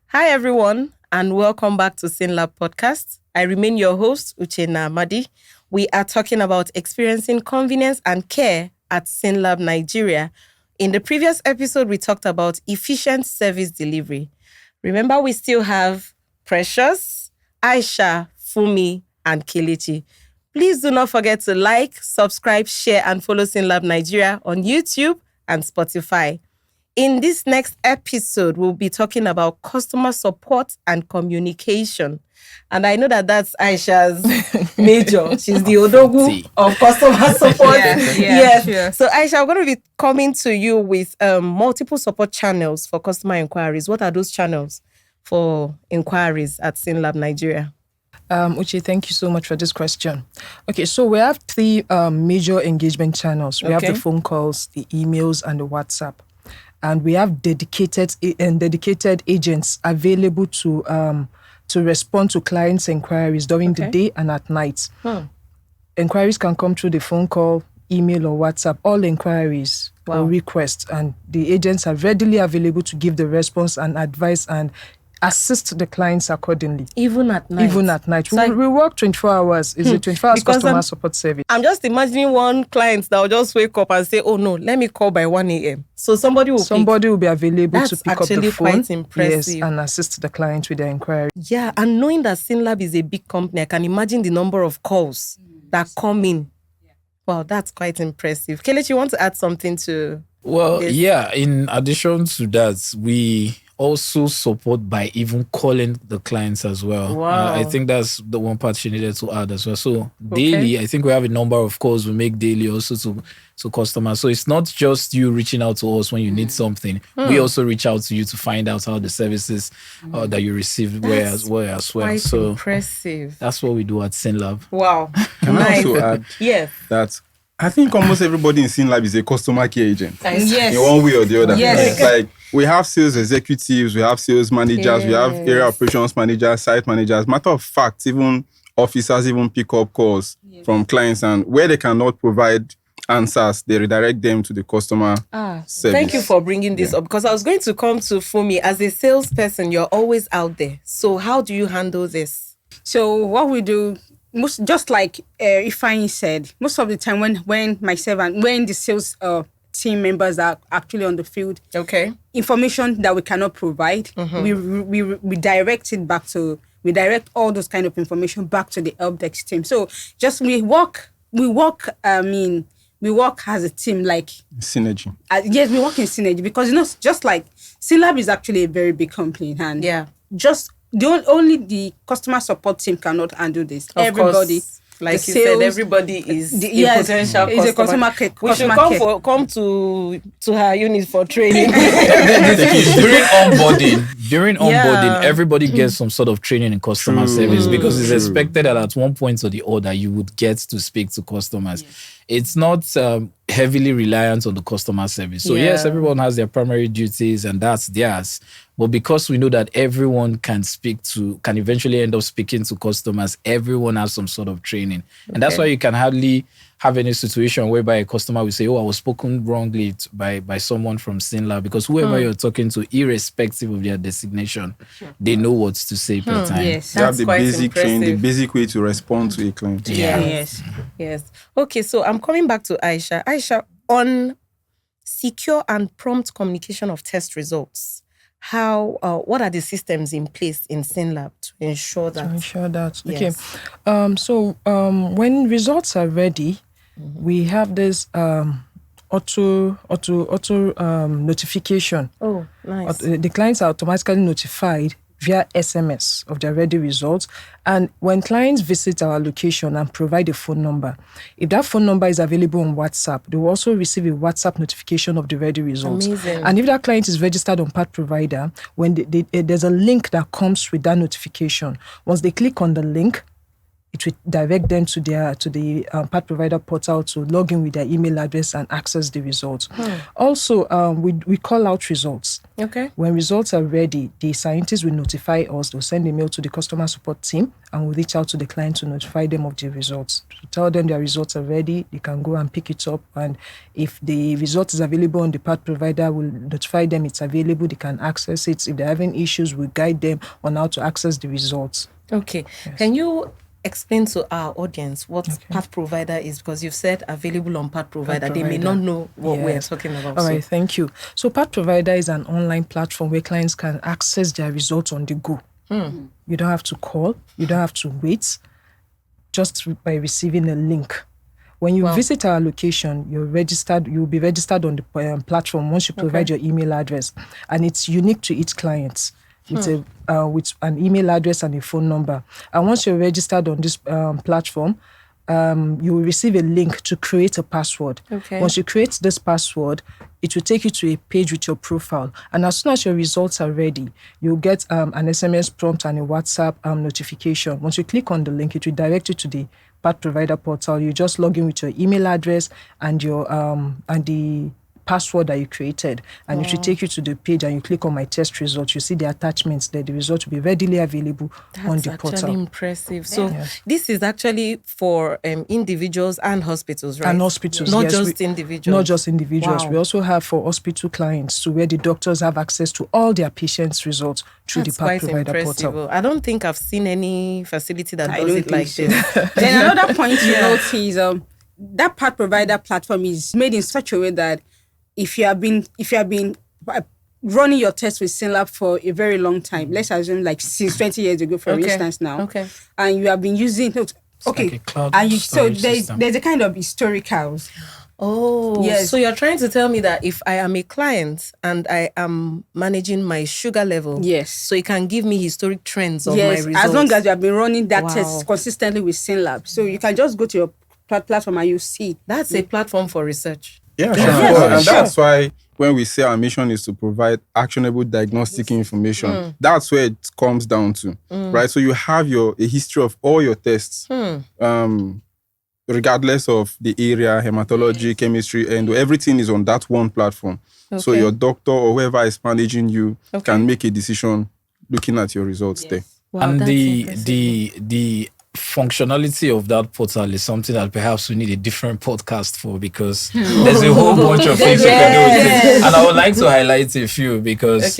Hi, everyone, and welcome back to SYNLAB Podcast. I remain your host, Uchenna Amadi. We are talking about experiencing convenience and care at SYNLAB Nigeria. In the previous episode, we talked about efficient service delivery. Remember, we still have Precious, Aisha, Fumi, and Kelechi. Please do not forget to like, subscribe, share, and follow SYNLAB Nigeria on YouTube and Spotify. In this next episode, we'll be talking about customer support and communication. And I know that that's Aisha's major. She's the Odogwu of customer support. Yes. Sure. So Aisha, I'm going to be coming to you with multiple support channels for customer inquiries. What are those channels for inquiries at SYNLAB Nigeria? Uche, thank you so much for this question. Okay, so we have three major engagement channels. We have the phone calls, the emails, and the WhatsApp. And we have dedicated agents available to respond to clients' inquiries during the day and at night. Inquiries can come through the phone call, email, or WhatsApp. All inquiries or requests, and the agents are readily available to give the response and advice and assist the clients accordingly. Even at night? So we work 24 hours. It's a 24 hours customer support service. I'm just imagining one client that will just wake up and say, oh no, let me call by 1 a.m. So somebody will be available to pick up the phone. That's actually quite impressive. Yes, and assist the client with their inquiry. Yeah, and knowing that SYNLAB is a big company, I can imagine the number of calls that come in. Wow, that's quite impressive. Kelechi, you want to add something to this? Yeah, in addition to that, we also support by even calling the clients as well. Wow. I think that's the one part she needed to add as well. So daily, I think we have a number of calls we make daily also to customers. So it's not just you reaching out to us when you need something. We also reach out to you to find out how the services that you received were as well. Quite impressive. That's what we do at SYNLAB. Wow. Can I also add that I think almost everybody in SYNLAB is a customer care agent. Yes. In one way or the other. Yes. Like we have sales executives, we have sales managers, we have area operations managers, site managers. Matter of fact, even officers even pick up calls from clients, and where they cannot provide answers, they redirect them to the customer service. Thank you for bringing this up, because I was going to come to Fumi. As a salesperson, you're always out there. So how do you handle this? So what we do, just like Ifeanyi said, most of the time when myself and when the sales team members are actually on the field, information that we cannot provide, we direct all those kind of information back to the help desk team. So just we work as a team, like synergy. Yes, we work in synergy, because just like SYNLAB is actually a very big company, and only the customer support team cannot handle this. Everybody, like you said, everybody is a potential customer. We should come to her unit for training. During onboarding, everybody gets some sort of training in customer service, because it's expected that at one point or the other you would get to speak to customers. It's not heavily reliant on the customer service. So yes, everyone has their primary duties and that's theirs. But because we know that everyone can eventually end up speaking to customers, everyone has some sort of training. And that's why you can hardly have any situation whereby a customer will say, oh, I was spoken wrongly by someone from SYNLAB, because whoever you're talking to, irrespective of their designation, they know what to say per time. Yes, they have the basic training, the basic way to respond to a client. Yes. Okay, so I'm coming back to Aisha. Aisha, on secure and prompt communication of test results, what are the systems in place in SYNLAB to ensure that? Okay. So when results are ready, we have this auto notification. Oh, nice. The clients are automatically notified via SMS of their ready results. And when clients visit our location and provide a phone number, if that phone number is available on WhatsApp, they will also receive a WhatsApp notification of the ready results. Amazing. And if that client is registered on part provider, when there's a link that comes with that notification, once they click on the link, it will direct them to the path provider portal to log in with their email address and access the results. Also, we call out results. Okay. When results are ready, the scientists will notify us. They'll send a mail to the customer support team and we'll reach out to the client to notify them of the results. To tell them their results are ready, they can go and pick it up. And if the result is available on the path provider, we'll notify them it's available. They can access it. If they're having issues, we'll guide them on how to access the results. Okay. Yes. Can you explain to our audience what path provider is? Because you've said available on path provider. They may not know what we're talking about. All right, thank you. So path provider is an online platform where clients can access their results on the go. You don't have to call. You don't have to wait. Just by receiving a link. When you visit our location, you'll be registered on the platform once you provide your email address. And it's unique to each client. With an email address and a phone number. And once you're registered on this platform, you will receive a link to create a password. Okay. Once you create this password, it will take you to a page with your profile. And as soon as your results are ready, you'll get an SMS prompt and a WhatsApp notification. Once you click on the link, it will direct you to the path provider portal. You just log in with your email address and your and the password that you created, and it should take you to the page and you click on my test results. You see the attachments there. The result will be readily available on the portal. That's actually impressive. So this is actually for individuals and hospitals, right? And hospitals, not just individuals. Not just individuals. Wow. We also have for hospital clients, where the doctors have access to all their patients' results through the path provider portal. I don't think I've seen any facility that does it like this. Then another point you note is that path provider platform is made in such a way that if you have been running your test with SYNLAB for a very long time, let's assume like since 20 years ago, for instance now, and you have been using there's a kind of historicals. Oh, yes. So you're trying to tell me that if I am a client and I am managing my sugar level, so it can give me historic trends of my results. As long as you have been running that test consistently with SYNLAB, so you can just go to your platform and you see. That's a platform for research. Yeah, sure. And that's why when we say our mission is to provide actionable diagnostic information, that's where it comes down to, right? So you have a history of all your tests, regardless of the area, hematology, chemistry, and everything is on that one platform. Okay. So your doctor or whoever is managing you can make a decision looking at your results there. Wow, and the functionality of that portal is something that perhaps we need a different podcast for, because there's a whole bunch of things you can do with it. And I would like to highlight a few because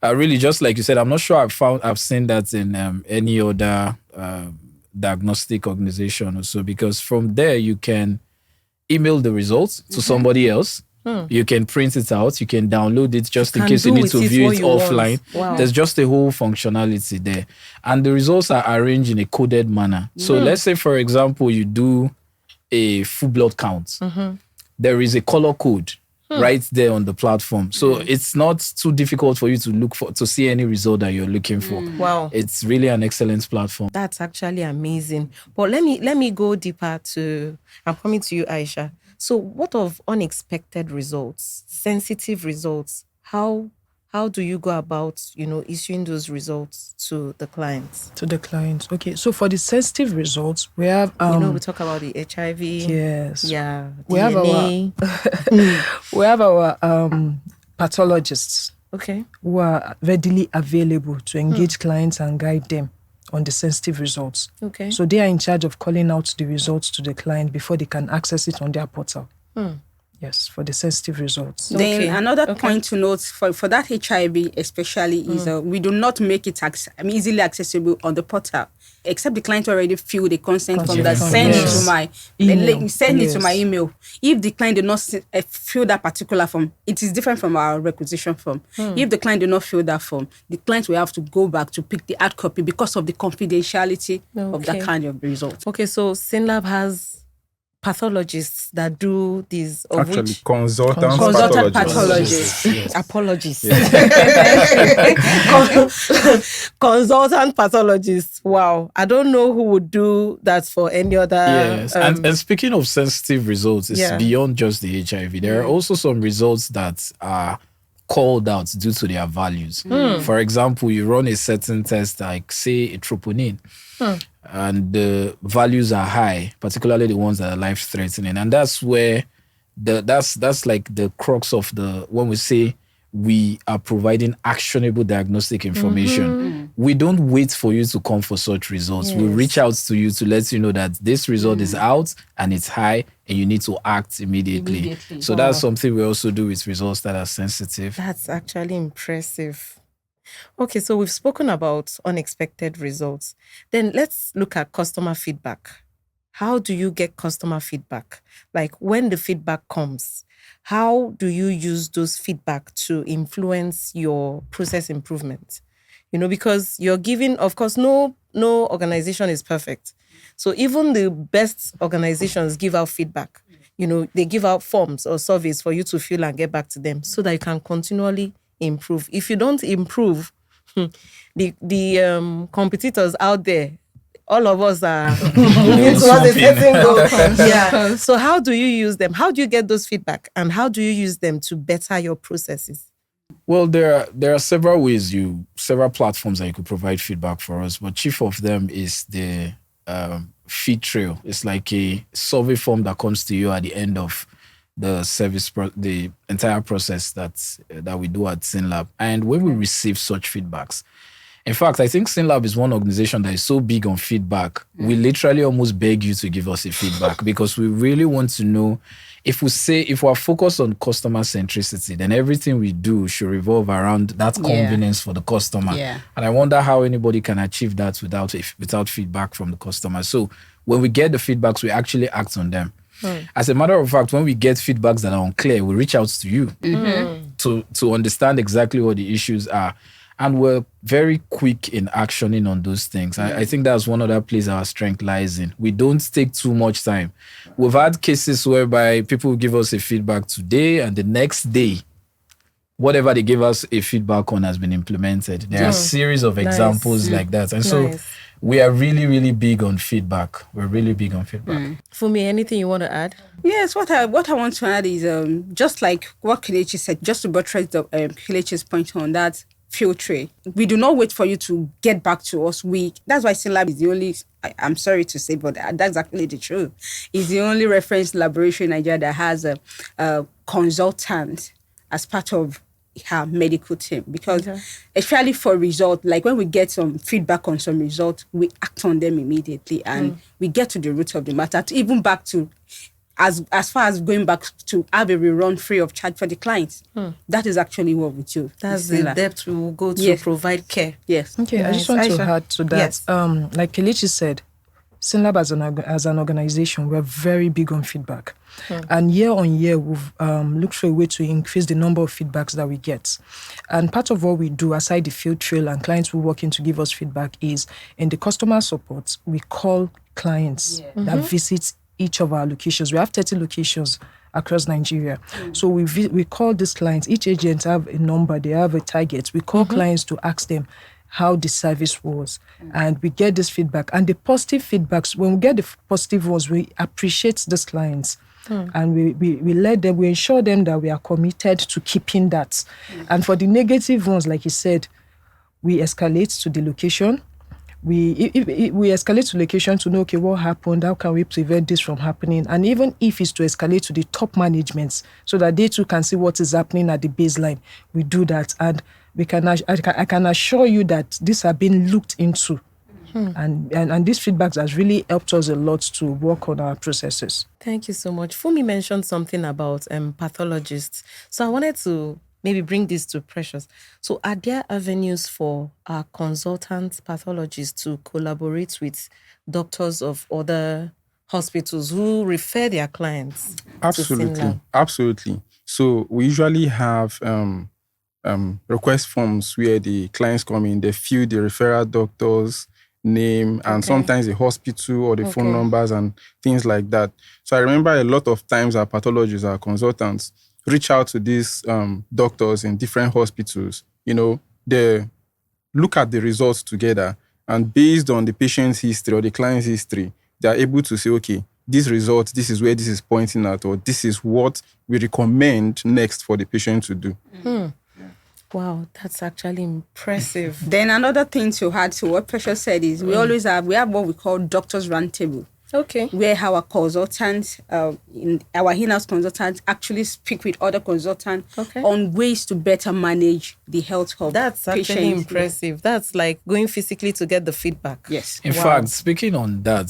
really, just like you said, I'm not sure I've seen that in any other diagnostic organization or so, because from there you can email the results to somebody else. You can print it out. You can download it just in case you need to view it offline. Wow. There's just a whole functionality there. And the results are arranged in a coded manner. So let's say, for example, you do a full blood count. There is a color code right there on the platform. So it's not too difficult for you to see any result that you're looking for. Wow. It's really an excellent platform. That's actually amazing. But let me go deeper I'm coming to you, Aisha. So what of unexpected results, sensitive results? How do you go about, issuing those results to the clients? To the clients. Okay. So for the sensitive results, we have we talk about the HIV. Yes. Yeah. We DNA. We have our pathologists. Okay. Who are readily available to engage clients and guide them on the sensitive results. Okay. So they are in charge of calling out the results to the client before they can access it on their portal. Yes, for the sensitive results. Then another point to note for that HIV especially is we do not make it easily accessible on the portal, except the client already filled a consent form that send it to my email. Send it to my email. If the client did not fill that particular form, it is different from our requisition form. If the client did not fill that form, the client will have to go back to pick the hard copy because of the confidentiality of that kind of result. Okay, so SYNLAB has pathologists that do these, consultant pathologists. Yes. Apologies. Yes. Consultant pathologists. Wow. I don't know who would do that for any other. Yes. And speaking of sensitive results, it's beyond just the HIV. There are also some results that are called out due to their values. For example, you run a certain test like, say, a troponin, and the values are high, particularly the ones that are life-threatening. And that's where that's like the crux of when we say we are providing actionable diagnostic information. We don't wait for you to come for such results. We reach out to you to let you know that this result is out and it's high and you need to act immediately. So that's something we also do with results that are sensitive. That's actually impressive. Okay, so we've spoken about unexpected results. Then let's look at customer feedback. How do you get customer feedback? Like when the feedback comes, how do you use those feedback to influence your process improvement? Because you're giving, of course, no organization is perfect. So even the best organizations give out feedback. They give out forms or surveys for you to fill and get back to them so that you can continually improve. If you don't improve, the competitors out there, all of us are moving towards a certain goal. Yeah. So how do you use them? How do you get those feedback? And how do you use them to better your processes? Well, there are several ways, several platforms that you could provide feedback for us, but chief of them is the feed trail. It's like a survey form that comes to you at the end of the service, the entire process that we do at SYNLAB. And when we receive such feedbacks, in fact, I think SYNLAB is one organization that is so big on feedback. We literally almost beg you to give us a feedback because we really want to know if we're focused on customer centricity, then everything we do should revolve around that convenience for the customer. Yeah. And I wonder how anybody can achieve that without feedback from the customer. So when we get the feedbacks, we actually act on them. As a matter of fact, when we get feedbacks that are unclear, we reach out to you to understand exactly what the issues are. And we're very quick in actioning on those things. I think that's one other place our strength lies in. We don't take too much time. We've had cases whereby people give us a feedback today and the next day, whatever they give us a feedback on has been implemented. There are a series of examples like that. And so we are really, really big on feedback. We're really big on feedback. Funmi, anything you want to add? Yes, what I want to add is just like what Kelechi said, just to buttress Kelechi's point on that field tray. We do not wait for you to get back to us. That's why SYNLAB is the only, I'm sorry to say, but that's actually the truth, is the only reference laboratory in Nigeria that has a consultant as part of her medical team. Because especially for results, like when we get some feedback on some results, we act on them immediately and we get to the root of the matter, to even back to as far as going back to have a rerun free of charge for the clients. That is actually what we do. That's the depth we will go to provide care. Yes. Okay, I just want to add to that. Yes. Like Kelechi said, SYNLAB as an organization, we're very big on feedback. And year on year, we've looked for a way to increase the number of feedbacks that we get. And part of what we do, aside the field trail and clients who walk in to give us feedback, is in the customer support, we call clients that visit each of our locations. We have 30 locations across Nigeria. So we call these clients. Each agent have a number. They have a target. We call clients to ask them how the service was. And we get this feedback. And the positive feedbacks, when we get the positive ones, we appreciate these clients. And we ensure them that we are committed to keeping that. And for the negative ones, like you said, we escalate to the location. We escalate to location to know, okay, what happened? How can we prevent this from happening? And even if it's to escalate to the top managements so that they too can see what is happening at the baseline, we do that. And I can assure you that these are being looked into. And this feedback has really helped us a lot to work on our processes. Thank you so much. Funmi mentioned something about pathologists. So I wanted to maybe bring this to Precious. So are there avenues for our consultant pathologists to collaborate with doctors of other hospitals who refer their clients to SYNLAB? Absolutely. So we usually have request forms where the clients come in, they fill the referral doctor's name and sometimes the hospital or the phone numbers and things like that. So I remember a lot of times our pathologists, our consultants, reach out to these doctors in different hospitals. They look at the results together, and based on the patient's history or the client's history, they are able to say, okay, this result, this is where this is pointing at, or this is what we recommend next for the patient to do. Wow, that's actually impressive. Then another thing to add to what Precious said is we have what we call doctors roundtable. Okay. Where our consultants, our in-house consultants actually speak with other consultants on ways to better manage the health of That's patients. actually impressive. That's like going physically to get the feedback. Yes. In fact, speaking on that,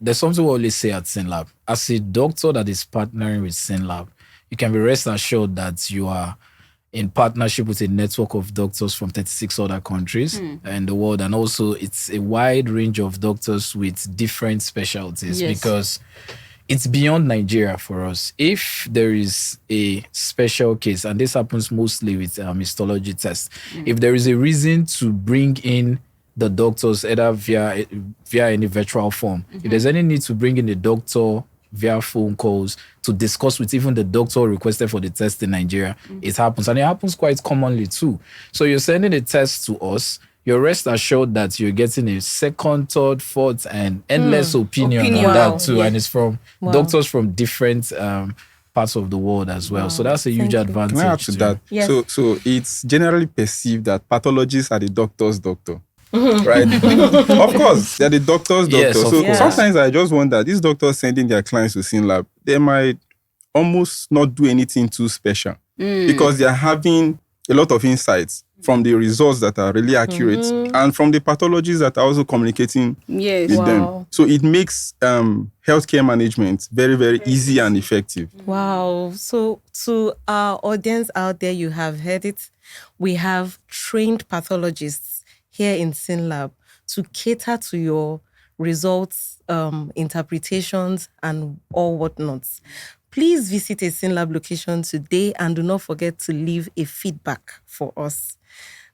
there's something we always say at SYNLAB. As a doctor that is partnering with SYNLAB, you can be rest assured that you are in partnership with a network of doctors from 36 other countries in the world. And also it's a wide range of doctors with different specialties because it's beyond Nigeria for us. If there is a special case, and this happens mostly with histology tests, if there is a reason to bring in the doctors either via any virtual form, if there's any need to bring in the doctor via phone calls to discuss with even the doctor requested for the test in Nigeria, it happens. And it happens quite commonly too. So you're sending a test to us, you're rest assured that you're getting a second, third, fourth, and endless opinion on that too. And it's from doctors from different parts of the world as well. So that's a huge advantage. Can I add to that? Yes. So it's generally perceived that pathologists are the doctor's doctor. Right? Of course, they're the doctor's doctor. Yes, so sometimes I just wonder, these doctors sending their clients to SYNLAB, they might almost not do anything too special because they're having a lot of insights from the results that are really accurate and from the pathologies that are also communicating with them. So it makes healthcare management very, very easy and effective. Wow. So to our audience out there, you have heard it. We have trained pathologists here in SYNLAB to cater to your results, interpretations, and all whatnots. Please visit a SYNLAB location today and do not forget to leave a feedback for us.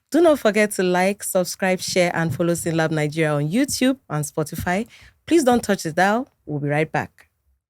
Do not forget to like, subscribe, share, and follow SYNLAB Nigeria on YouTube and Spotify. Please don't touch the dial. We'll be right back.